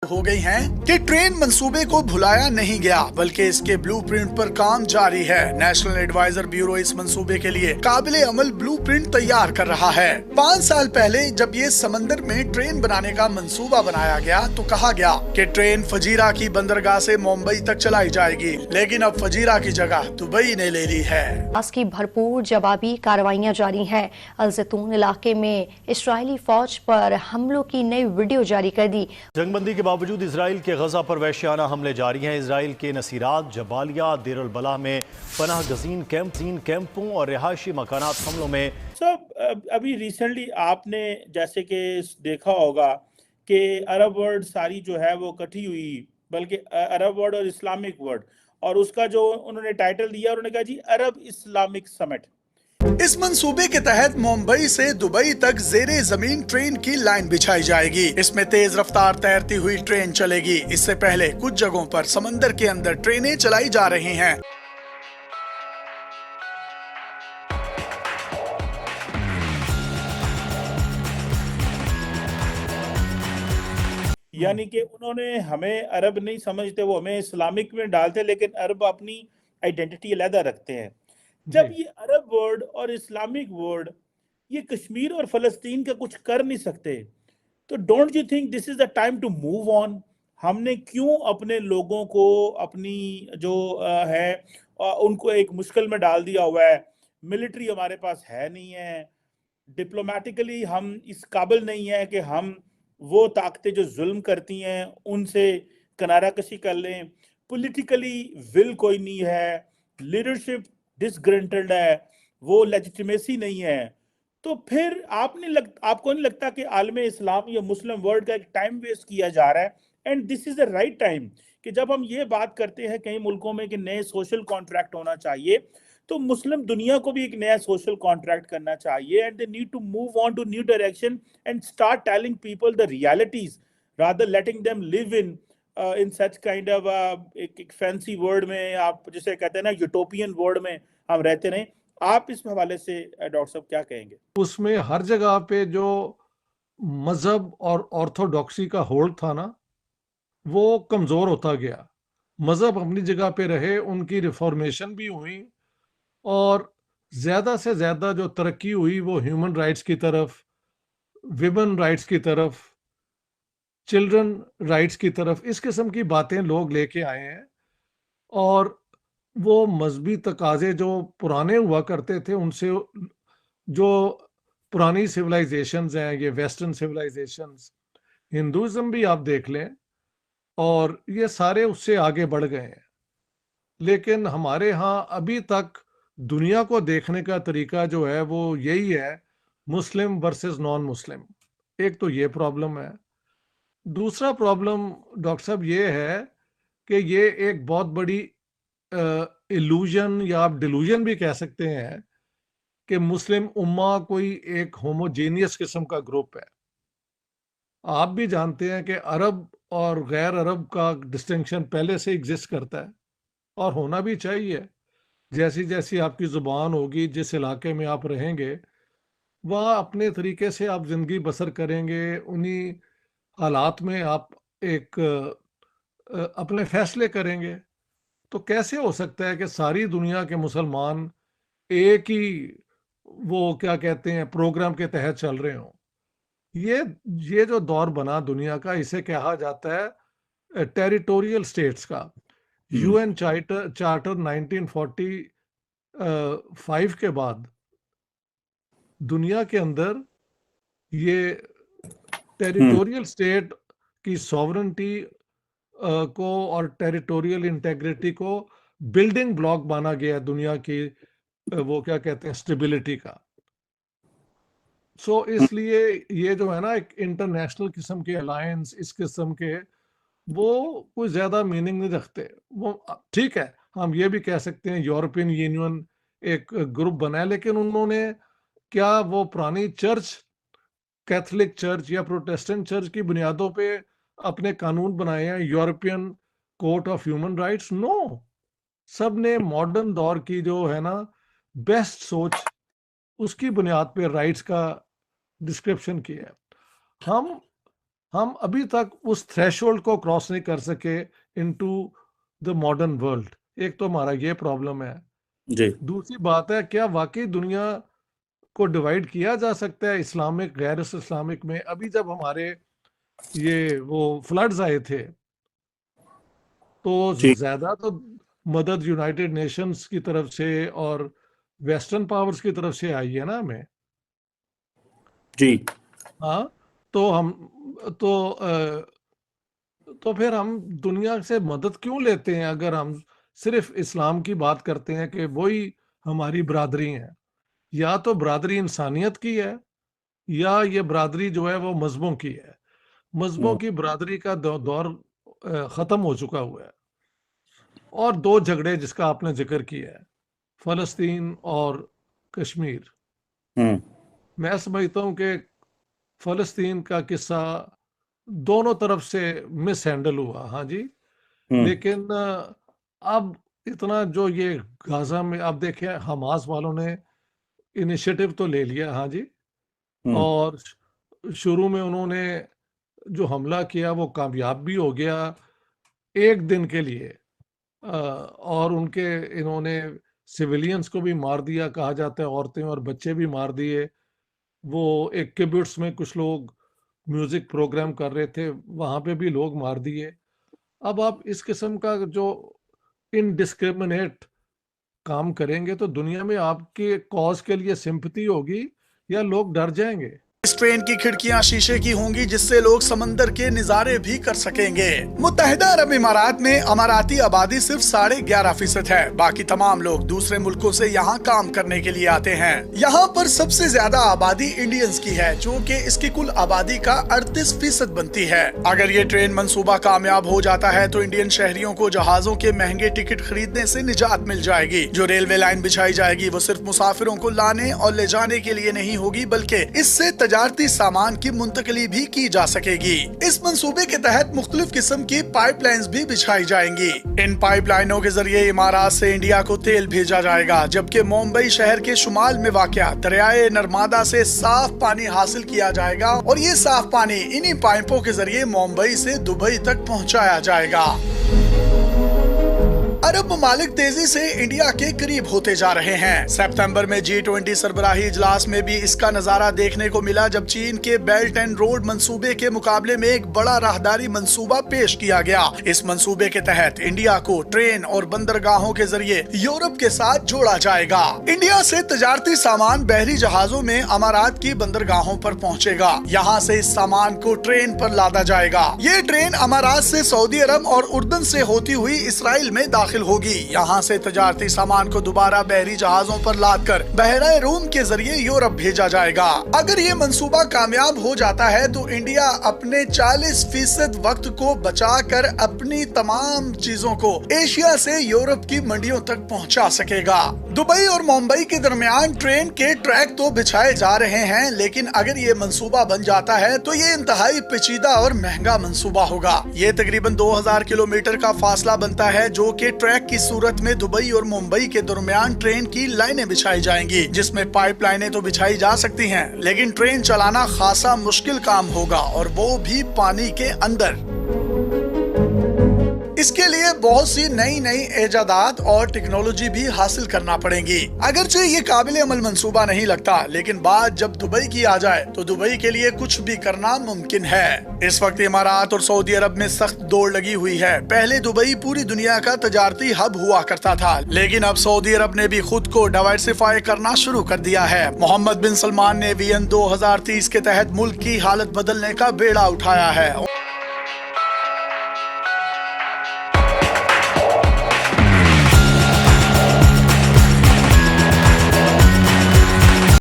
ہو گئی ہیں کہ ٹرین منصوبے کو بھلایا نہیں گیا بلکہ اس کے بلو پرنٹ پر کام جاری ہے۔ نیشنل ایڈوائزر بیورو اس منصوبے کے لیے قابل عمل بلو پرنٹ تیار کر رہا ہے۔ 5 سال پہلے جب یہ سمندر میں ٹرین بنانے کا منصوبہ بنایا گیا تو کہا گیا کہ ٹرین فجیرہ کی بندرگاہ سے ممبئی تک چلائی جائے گی، لیکن اب فجیرہ کی جگہ دبئی نے لے لی ہے۔ اس کی بھرپور جوابی کارروائیاں جاری ہیں۔ الزیتون علاقے میں اسرائیلی فوج پر حملوں کی نئی ویڈیو جاری کر دی۔ جنگ بندی کے باوجود اسرائیل کے غزہ پر وحشیانہ حملے جاری ہیں۔ اسرائیل کے نصیرات، جبالیہ، دیر البلح میں پناہ گزین کیمپوں اور رہائشی مکانات حملوں میں ابھی ریسنٹلی آپ نے جیسے کہ دیکھا ہوگا کہ عرب ورلڈ ساری جو ہے وہ کٹھی ہوئی، بلکہ عرب ورلڈ اور اسلامک ورلڈ، اور اس کا جو انہوں نے ٹائٹل دیا انہوں نے کہا جی عرب اسلامک سمٹ۔ اس منصوبے کے تحت ممبئی سے دبئی تک زیر زمین ٹرین کی لائن بچھائی جائے گی۔ اس میں تیز رفتار تیرتی ہوئی ٹرین چلے گی۔ اس سے پہلے کچھ جگہوں پر سمندر کے اندر ٹرینیں چلائی جا رہی ہیں۔ یعنی کہ انہوں نے ہمیں عرب نہیں سمجھتے، وہ ہمیں اسلامک میں ڈالتے، لیکن عرب اپنی آئیڈینٹی علیحدہ رکھتے ہیں۔ جب یہ عرب ورلڈ اور اسلامک ورلڈ یہ کشمیر اور فلسطین کا کچھ کر نہیں سکتے تو don't you think this is the time to move on? ہم نے کیوں اپنے لوگوں کو اپنی جو ہے ان کو ایک مشکل میں ڈال دیا ہوا ہے؟ ملٹری ہمارے پاس ہے نہیں ہے، ڈپلومیٹیکلی ہم اس قابل نہیں ہے کہ ہم وہ طاقتیں جو ظلم کرتی ہیں ان سے کنارہ کشی کر لیں، پولیٹیکلی ول کوئی نہیں ہے، لیڈرشپ ڈسگرنٹلڈ ہے، وہ لیجیٹیمیسی نہیں ہے، تو پھر آپ کو نہیں لگتا کہ عالم اسلام یا مسلم ورلڈ کا ایک ٹائم ویسٹ کیا جا رہا ہے؟ And this is a right time کہ جب ہم یہ بات کرتے ہیں کئی ملکوں میں کہ نئے سوشل کانٹریکٹ ہونا چاہیے، تو مسلم دنیا کو بھی ایک نیا سوشل کانٹریکٹ کرنا چاہیے، and they need to move on to new direction and start telling people the realities rather letting them live in such kind of ایک فینسی ورڈ میں، آپ جسے کہتے ہیں نا یوٹوپین ورڈ میں ہم رہتے رہیں۔ آپ اس حوالے سے ڈاکٹر صاحب کیا کہیں گے؟ اس میں ہر جگہ پہ جو مذہب اور آرتھوڈاکسی کا ہولڈ تھا نا وہ کمزور ہوتا گیا۔ مذہب اپنی جگہ پہ رہے، ان کی ریفارمیشن بھی ہوئی، اور زیادہ سے زیادہ جو ترقی ہوئی وہ ہیومن رائٹس کی طرف، ویمن رائٹس کی طرف، چلڈرن رائٹس کی طرف، اس قسم کی باتیں لوگ لے کے آئے ہیں۔ اور وہ مذہبی تقاضے جو پرانے ہوا کرتے تھے، ان سے جو پرانی سویلائزیشنز ہیں، یہ ویسٹرن سویلائزیشنز، ہندوازم بھی آپ دیکھ لیں، اور یہ سارے اس سے آگے بڑھ گئے ہیں۔ لیکن ہمارے ہاں ابھی تک دنیا کو دیکھنے کا طریقہ جو ہے وہ یہی ہے، مسلم ورسز نان مسلم۔ ایک تو یہ پرابلم ہے۔ دوسرا پرابلم ڈاکٹر صاحب یہ ہے کہ یہ ایک بہت بڑی ایلوژن یا آپ ڈیلوژن بھی کہہ سکتے ہیں کہ مسلم امہ کوئی ایک ہوموجینیس قسم کا گروپ ہے۔ آپ بھی جانتے ہیں کہ عرب اور غیر عرب کا ڈسٹنکشن پہلے سے ایگزسٹ کرتا ہے، اور ہونا بھی چاہیے۔ جیسی جیسی آپ کی زبان ہوگی، جس علاقے میں آپ رہیں گے، وہاں اپنے طریقے سے آپ زندگی بسر کریں گے، انہی حالات میں آپ ایک اپنے فیصلے کریں گے۔ تو کیسے ہو سکتا ہے کہ ساری دنیا کے مسلمان ایک ہی وہ کیا کہتے ہیں پروگرام کے تحت چل رہے ہوں؟ یہ جو دور بنا دنیا کا، اسے کہا جاتا ہے ٹیریٹوریل سٹیٹس کا۔ یو این چارٹر 1945 کے بعد دنیا کے اندر یہ ٹیریٹوریل سٹیٹ کی سوورنٹی کو اور ٹیریٹوریل انٹیگریٹی کو بلڈنگ بلاک مانا گیا دنیا کی وہ کیا کہتے ہیں اسٹیبلٹی کا۔ سو اس لیے یہ جو ہے نا ایک انٹرنیشنل قسم کے الائنس، اس قسم کے، وہ کوئی زیادہ میننگ نہیں رکھتے۔ وہ ٹھیک ہے، ہم یہ بھی کہہ سکتے ہیں یورپین یونین ایک گروپ بنا ہے، لیکن انہوں نے کیا وہ پرانی چرچ، کیتھولک چرچ یا پروٹیسٹنٹ چرچ کی بنیادوں پہ اپنے قانون بنائے ہیں، European court of human rights? No, سب نے ماڈرن دور کی جو ہے نا بیسٹ سوچ، اس کی بنیاد پہ رائٹس کا ڈسکرپشن کیا ہے۔ ہم ہم ابھی تک اس تھریشولڈ کو کراس نہیں کر سکے انٹو دا ماڈرن ورلڈ. ایک تو ہمارا یہ پرابلم ہے. جی دوسری بات ہے کیا واقعی دنیا کو ڈیوائیڈ کیا جا سکتا ہے اسلامک غیر اسلامک میں؟ ابھی جب ہمارے یہ وہ فلڈز آئے تھے تو جی زیادہ تو مدد یونائٹڈ نیشنز کی طرف سے اور ویسٹرن پاورز کی طرف سے آئی ہے نا ہمیں. جی ہاں تو ہم تو پھر ہم دنیا سے مدد کیوں لیتے ہیں اگر ہم صرف اسلام کی بات کرتے ہیں کہ وہی ہماری برادری ہیں؟ یا تو برادری انسانیت کی ہے یا یہ برادری جو ہے وہ مذہبوں کی ہے. مذہبوں کی برادری کا دور ختم ہو چکا ہوا ہے. اور دو جھگڑے جس کا آپ نے ذکر کیا ہے، فلسطین اور کشمیر، میں سمجھتا ہوں کہ فلسطین کا قصہ دونوں طرف سے مس ہینڈل ہوا. ہاں جی، لیکن اب اتنا جو یہ غزہ میں آپ دیکھیں حماس والوں نے انیشیٹو تو لے لیا. ہاں جی، اور شروع میں انہوں نے جو حملہ کیا وہ کامیاب بھی ہو گیا ایک دن کے لیے، اور انہوں نے سویلینز کو بھی مار دیا، کہا جاتا ہے عورتیں اور بچے بھی مار دیے. وہ ایک کبٹس میں کچھ لوگ میوزک پروگرام کر رہے تھے، وہاں پہ بھی لوگ مار دیے. اب آپ اس قسم کا جو انڈسکریمنیٹ کام کریں گے تو دنیا میں آپ کے کاز کے لیے سمپتی ہوگی یا لوگ ڈر جائیں گے؟ اس ٹرین کی کھڑکیاں شیشے کی ہوں گی جس سے لوگ سمندر کے نظارے بھی کر سکیں گے. متحدہ عرب امارات میں اماراتی آبادی صرف 11.5% ہے. باقی تمام لوگ دوسرے ملکوں سے یہاں کام کرنے کے لیے آتے ہیں. یہاں پر سب سے زیادہ آبادی انڈینز کی ہے جو کہ اس کی کل آبادی کا 38% بنتی ہے. اگر یہ ٹرین منصوبہ کامیاب ہو جاتا ہے تو انڈین شہریوں کو جہازوں کے مہنگے ٹکٹ خریدنے سے نجات مل جائے گی. جو ریلوے لائن بچھائی جائے گی وہ صرف مسافروں کو لانے اور لے جانے کے لیے نہیں ہوگی بلکہ اس سے تجارتی سامان کی منتقلی بھی کی جا سکے گی. اس منصوبے کے تحت مختلف قسم کی پائپ لائنز بھی بچھائی جائیں گی. ان پائپ لائنوں کے ذریعے امارات سے انڈیا کو تیل بھیجا جائے گا، جبکہ ممبئی شہر کے شمال میں واقع دریائے نرمدا سے صاف پانی حاصل کیا جائے گا اور یہ صاف پانی انہی پائپوں کے ذریعے ممبئی سے دبئی تک پہنچایا جائے گا. عرب ممالک تیزی سے انڈیا کے قریب ہوتے جا رہے ہیں. ستمبر میں G20 سربراہی اجلاس میں بھی اس کا نظارہ دیکھنے کو ملا جب چین کے بیلٹ اینڈ روڈ منصوبے کے مقابلے میں ایک بڑا راہداری منصوبہ پیش کیا گیا. اس منصوبے کے تحت انڈیا کو ٹرین اور بندرگاہوں کے ذریعے یورپ کے ساتھ جوڑا جائے گا. انڈیا سے تجارتی سامان بحری جہازوں میں امارات کی بندرگاہوں پر پہنچے گا. یہاں سے اس سامان کو ٹرین پر لادا جائے گا. یہ ٹرین امارات سے سعودی عرب اور اردن سے ہوتی ہوئی اسرائیل میں داخل ہوگی. یہاں سے تجارتی سامان کو دوبارہ بحری جہازوں پر لاد کر بحیرہ روم کے ذریعے یورپ بھیجا جائے گا. اگر یہ منصوبہ کامیاب ہو جاتا ہے تو انڈیا اپنے 40% وقت کو بچا کر اپنی تمام چیزوں کو ایشیا سے یورپ کی منڈیوں تک پہنچا سکے گا. دبئی اور ممبئی کے درمیان ٹرین کے ٹریک تو بچھائے جا رہے ہیں، لیکن اگر یہ منصوبہ بن جاتا ہے تو یہ انتہائی پیچیدہ اور مہنگا منصوبہ ہوگا. یہ تقریباً 2000 کلومیٹر کا فاصلہ بنتا ہے جو کہ ٹریک کی صورت میں دبئی اور ممبئی کے درمیان ٹرین کی لائنیں بچھائی جائیں گی، جس میں پائپ لائنیں تو بچھائی جا سکتی ہیں لیکن ٹرین چلانا خاصا مشکل کام ہوگا اور وہ بھی پانی کے اندر. اس کے لیے بہت سی نئی ایجادات اور ٹیکنالوجی بھی حاصل کرنا پڑیں گی. اگرچہ یہ قابل عمل منصوبہ نہیں لگتا، لیکن بات جب دبئی کی آ جائے تو دبئی کے لیے کچھ بھی کرنا ممکن ہے. اس وقت امارات اور سعودی عرب میں سخت دوڑ لگی ہوئی ہے. پہلے دبئی پوری دنیا کا تجارتی ہب ہوا کرتا تھا، لیکن اب سعودی عرب نے بھی خود کو ڈائیورسفائی کرنا شروع کر دیا ہے. محمد بن سلمان نے ویژن 2030 کے تحت ملک کی حالت بدلنے کا بیڑا اٹھایا ہے.